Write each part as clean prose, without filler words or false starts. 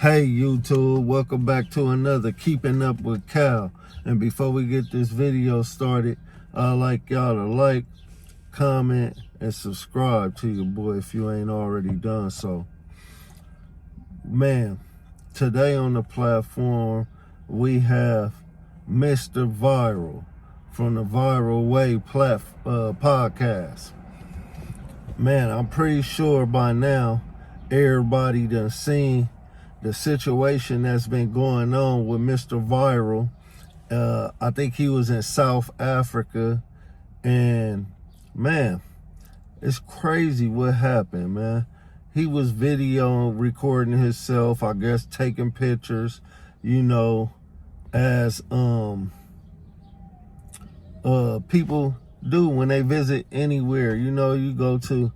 Hey YouTube, welcome back to another Keeping Up with Cal. And before we get this video started, I'd like y'all to like, comment, and subscribe to your boy if you ain't already done so. Man, today on the platform, we have Mr. Viral from the Viral Way podcast. Man, I'm pretty sure by now, everybody done seen the situation that's been going on with Mr. Viral. I think he was in South Africa, and man, it's crazy what happened, man. He was video recording himself, I guess taking pictures, as people do when they visit anywhere. You go to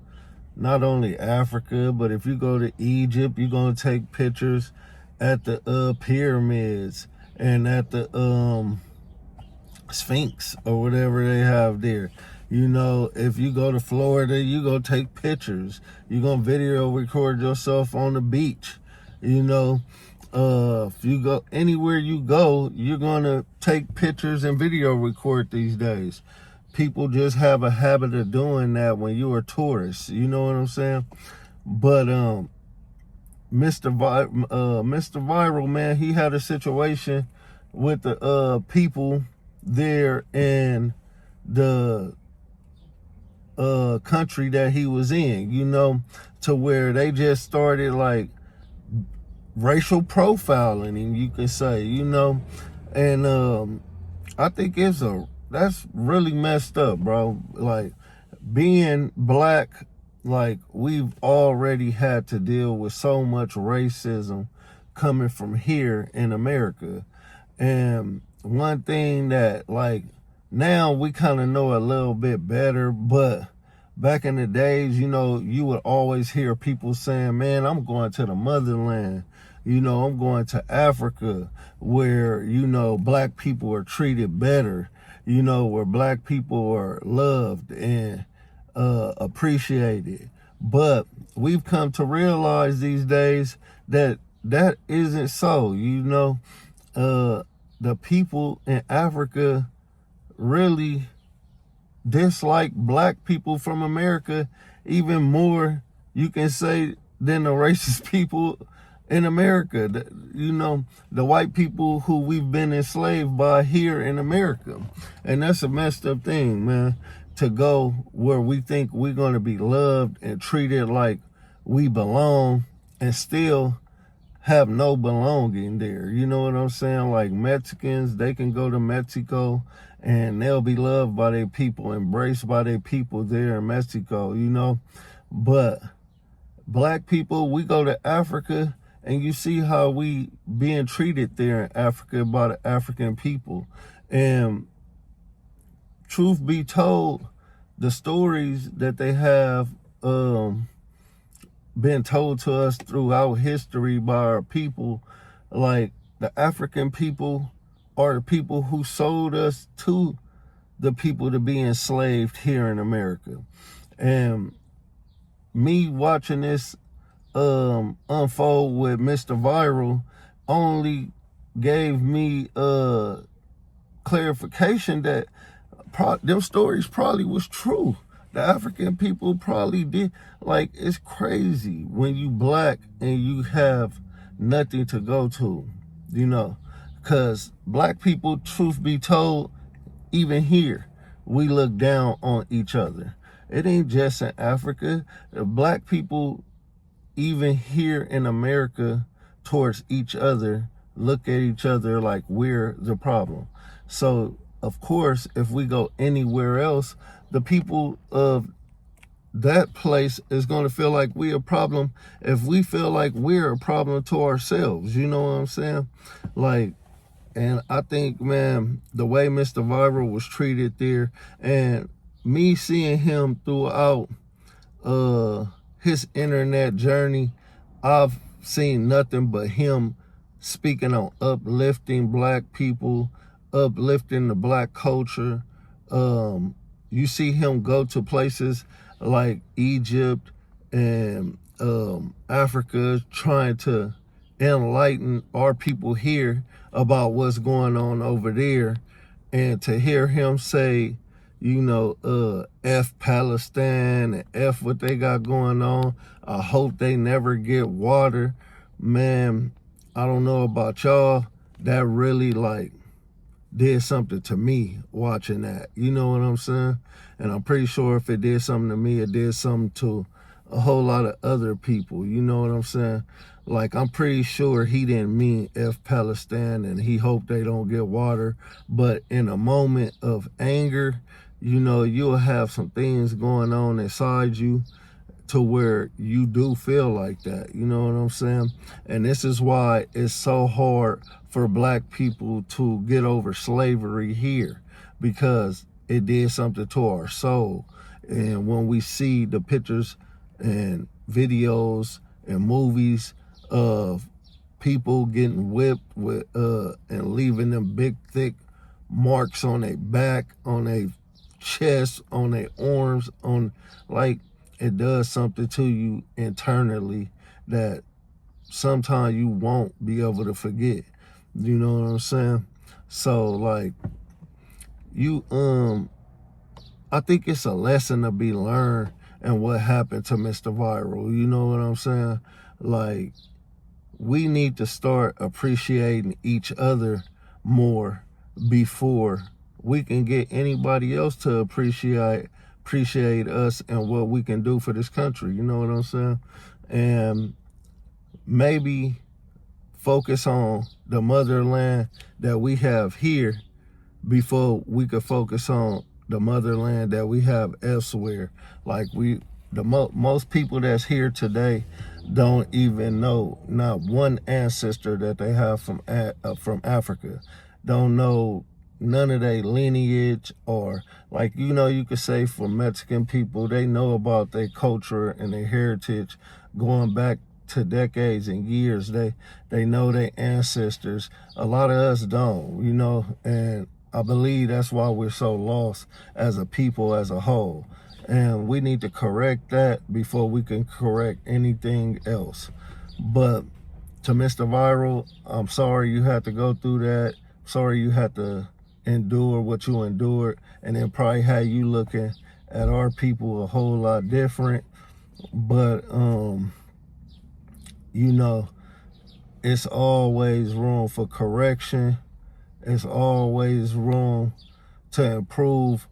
not only Africa, but if you go to Egypt, you're going to take pictures at the pyramids and at the Sphinx or whatever they have there. If you go to Florida, you go take pictures. You're going to video record yourself on the beach. If you go anywhere you go, you're going to take pictures and video record these days. People just have a habit of doing that when you're a tourist. You know what I'm saying? But Mr. Viral, man, he had a situation with the people there in the country that he was in, to where they just started like racial profiling, you can say, and I think that's really messed up, bro. Like, being black, like, we've already had to deal with so much racism coming from here in America. And one thing that, like, now we kind of know a little bit better, but back in the days, you would always hear people saying, man, I'm going to the motherland. I'm going to Africa where, black people are treated better. Where black people are loved and appreciated. But we've come to realize these days that that isn't so. The people in Africa really dislike black people from America even more, you can say, than the racist people in America. The white people who we've been enslaved by here in America. And that's a messed up thing, man, to go where we think we're going to be loved and treated like we belong and still have no belonging there. You know what I'm saying? Like Mexicans, they can go to Mexico and they'll be loved by their people, embraced by their people there in Mexico, But black people, we go to Africa and you see how we being treated there in Africa by the African people. And truth be told, the stories that they have been told to us throughout history by our people, like the African people are the people who sold us to the people to be enslaved here in America. And me watching this unfold with Mr. Viral only gave me clarification that them stories probably was true. The African people probably did. Like, it's crazy when you black and you have nothing to go to, because black people, truth be told, even here, we look down on each other. It ain't just in Africa. The black people, even here in America, towards each other, look at each other like we're the problem. So, of course, if we go anywhere else, the people of that place is going to feel like we're a problem if we feel like we're a problem to ourselves. You know what I'm saying? Like, and I think, man, the way Mr. Viral was treated there, and me seeing him throughout his internet journey, I've seen nothing but him speaking on uplifting black people, uplifting the black culture. You see him go to places like Egypt and Africa, trying to enlighten our people here about what's going on over there. And to hear him say, you know, F Palestine and F what they got going on, I hope they never get water. Man, I don't know about y'all, that really like did something to me watching that. You know what I'm saying? And I'm pretty sure if it did something to me, it did something to a whole lot of other people. You know what I'm saying? Like, I'm pretty sure he didn't mean F Palestine and he hoped they don't get water. But in a moment of anger, you know, you'll have some things going on inside you to where you do feel like that. You know what I'm saying? And this is why it's so hard for black people to get over slavery here, because it did something to our soul. And when we see the pictures and videos and movies of people getting whipped with and leaving them big thick marks on their back, on their chest, on their arms, on, like, it does something to you internally that sometimes you won't be able to forget. You know what I'm saying? So like, you I think it's a lesson to be learned in what happened to Mr. Viral. You know what I'm saying? Like, we need to start appreciating each other more before we can get anybody else to appreciate us and what we can do for this country. You know what I'm saying? And maybe focus on the motherland that we have here before we could focus on the motherland that we have elsewhere. Like, most people that's here today don't even know not one ancestor that they have from Africa. Don't know none of their lineage, or, like, you know, you could say for Mexican people, they know about their culture and their heritage going back to decades and years. They know their ancestors. A lot of us don't, you know, and I believe that's why we're so lost as a people as a whole. And we need to correct that before we can correct anything else. But to Mr. Viral, I'm sorry you had to go through that. Sorry you had to endure what you endured, and then probably had you looking at our people a whole lot different. But you know, it's always room for correction. It's always room to improve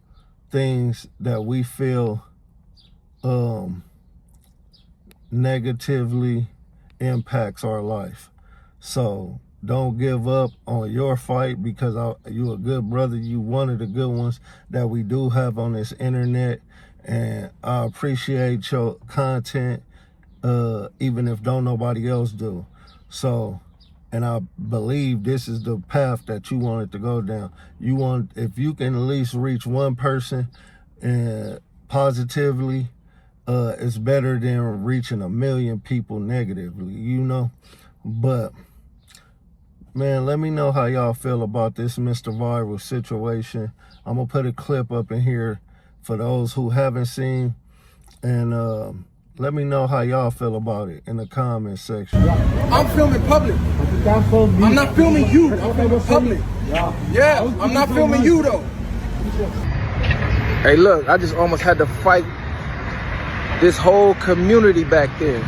things that we feel negatively impacts our life. So don't give up on your fight, because you a good brother. You one of the good ones that we do have on this internet, and I appreciate your content, even if don't nobody else do. So, and I believe this is the path that you wanted to go down. If you can at least reach one person positively, it's better than reaching 1 million people negatively, you know? But man, let me know how y'all feel about this Mr. Viral situation. I'm gonna put a clip up in here for those who haven't seen, and let me know how y'all feel about it in the comment section. I'm filming public. I'm not filming you. I'm filming public. Yeah, I'm not filming you though. Hey, look, I just almost had to fight this whole community back there,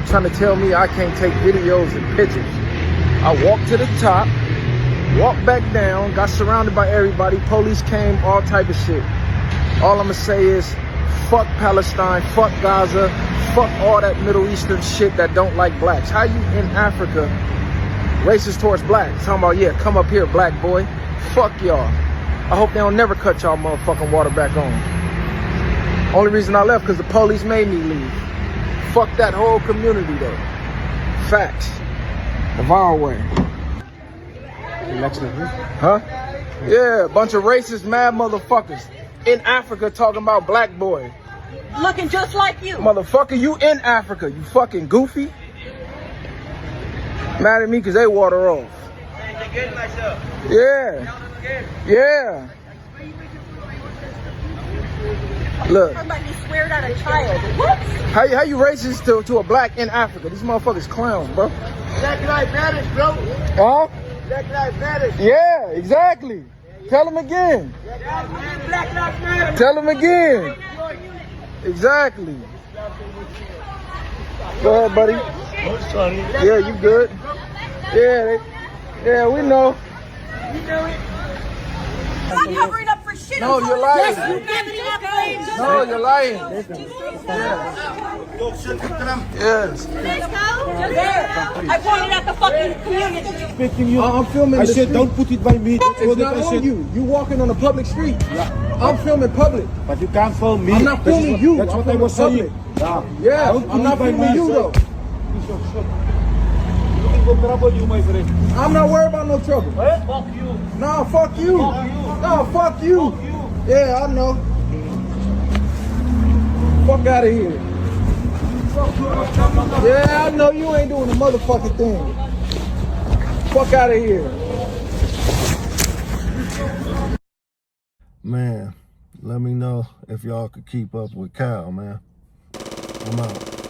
trying to tell me I can't take videos and pictures. I walked to the top, walked back down, got surrounded by everybody. Police came, all type of shit. All I'm gonna say is, fuck Palestine, fuck Gaza, fuck all that Middle Eastern shit that don't like blacks. How you in Africa racist towards blacks? Talking about, yeah, come up here, black boy. Fuck y'all. I hope they don't never cut y'all motherfucking water back on. Only reason I left because the police made me leave. Fuck that whole community though. Facts. The Viral way. Huh? Yeah, a bunch of racist, mad motherfuckers in Africa talking about black boy. Looking just like you. Motherfucker, you in Africa, you fucking goofy. Mad at me because they water off. Yeah. Yeah. Look. Somebody sweared at a child. What? How you racist to a black in Africa? These motherfuckers clowns, bro. Black Lives Matter, bro. Huh? Black Lives Matter. Yeah, exactly. Tell them again. Black Lives Matter. Tell them again. Exactly. Go ahead, buddy. Yeah, you good? Yeah, we know. Not covering up for shit. No, you're lying. No, you're lying. Yes. I pointed at the fucking community. I'm filming. I the said, street. don't put it by me. That's It's what not I on said. you. You walking on a public street. Yeah. I'm filming public. But you can't film me. I'm not That is filming what- you. That's I'm what I filming was saying. public. Yeah. Yeah, Don't put I'm it not by filming you myself. though. Looking for trouble, you, my friend. I'm not worried about no trouble. Fuck you. No, fuck you. Fuck you. No, fuck you. Fuck you. Yeah, I know. Fuck out of here. Yeah, I know you ain't doing a motherfucking thing. Fuck out of here. Man, let me know if y'all could keep up with Kyle, man. I'm out.